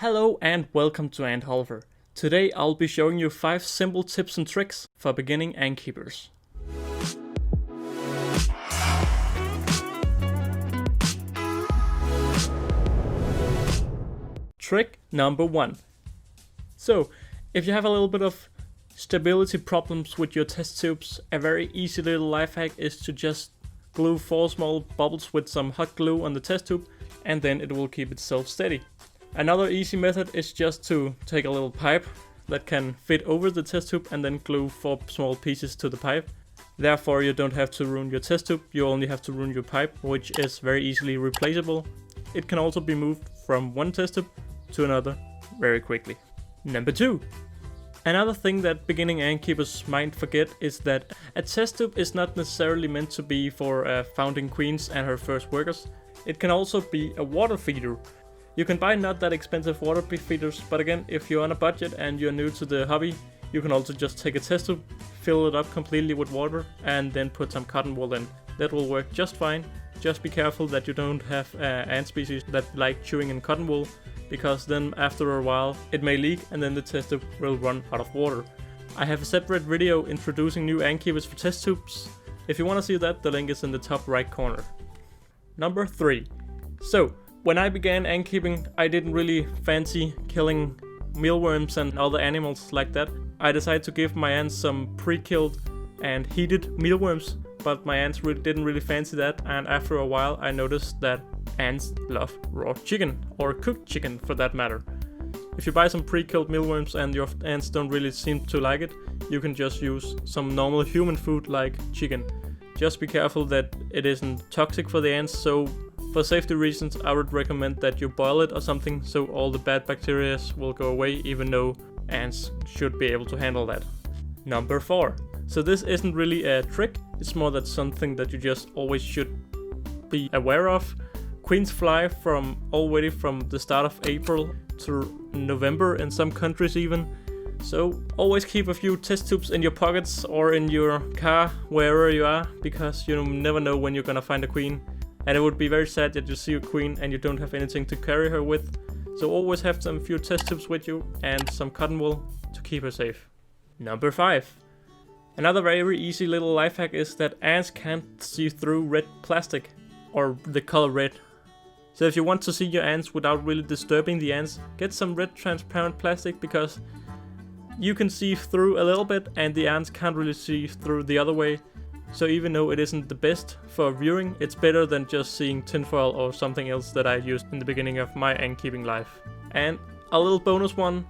Hello and welcome to Ant Holleufer. Today I'll be showing you 5 simple tips and tricks for beginning ant keepers. Trick number 1. So, if you have a little bit of stability problems with your test tubes, a very easy little life hack is to just glue 4 small bubbles with some hot glue on the test tube, and then it will keep itself steady. Another easy method is just to take a little pipe that can fit over the test tube and then glue 4 small pieces to the pipe. Therefore you don't have to ruin your test tube, you only have to ruin your pipe, which is very easily replaceable. It can also be moved from one test tube to another very quickly. Number 2. Another thing that beginning ant keepers might forget is that a test tube is not necessarily meant to be for a founding queen and her first workers. It can also be a water feeder. You can buy not that expensive water feeders, but again, if you're on a budget and you're new to the hobby, you can also just take a test tube, fill it up completely with water, and then put some cotton wool in. That will work just fine. Just be careful that you don't have ant species that like chewing in cotton wool, because then after a while it may leak and then the test tube will run out of water. I have a separate video introducing new ant keepers for test tubes. If you want to see that, the link is in the top right corner. Number 3. So, when I began ant keeping, I didn't really fancy killing mealworms and other animals like that. I decided to give my ants some pre-killed and heated mealworms, but my ants didn't really fancy that, and after a while I noticed that ants love raw chicken, or cooked chicken for that matter. If you buy some pre-killed mealworms and your ants don't really seem to like it, you can just use some normal human food like chicken. Just be careful that it isn't toxic for the ants, so for safety reasons I would recommend that you boil it or something so all the bad bacteria will go away, even though ants should be able to handle that. Number 4. So this isn't really a trick, it's more that something that you just always should be aware of. Queens fly already from the start of April to November in some countries even. So always keep a few test tubes in your pockets or in your car, wherever you are, because you never know when you're gonna find a queen. And it would be very sad that you see a queen and you don't have anything to carry her with. So always have some few test tubes with you and some cotton wool to keep her safe. Number 5. Another very easy little life hack is that ants can't see through red plastic, or the color red. So if you want to see your ants without really disturbing the ants, get some red transparent plastic, because you can see through a little bit and the ants can't really see through the other way. So even though it isn't the best for viewing, it's better than just seeing tinfoil or something else that I used in the beginning of my ant keeping life. And a little bonus one,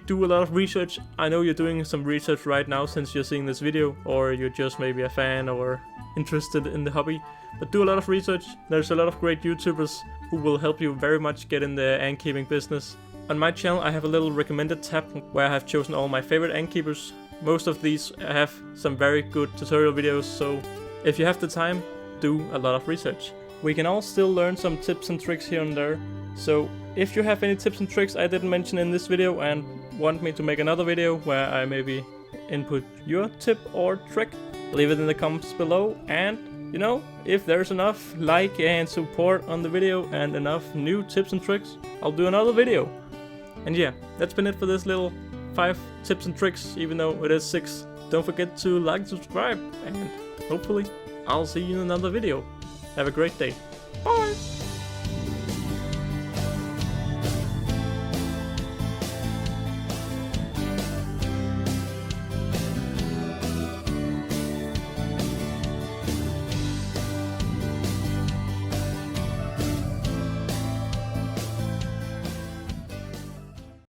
do a lot of research. I know you're doing some research right now since you're seeing this video, or you're just maybe a fan or interested in the hobby. But do a lot of research. There's a lot of great YouTubers who will help you very much get in the ant keeping business. On my channel I have a little recommended tab where I have chosen all my favorite ant keepers. Most of these have some very good tutorial videos, so if you have the time, do a lot of research. We can all still learn some tips and tricks here and there, so if you have any tips and tricks I didn't mention in this video and want me to make another video where I maybe input your tip or trick, leave it in the comments below, and you know, if there's enough like and support on the video and enough new tips and tricks, I'll do another video. And yeah, that's been it for this little 5 tips and tricks, even though it is 6. Don't forget to like and subscribe, and hopefully I'll see you in another video. Have a great day. Bye!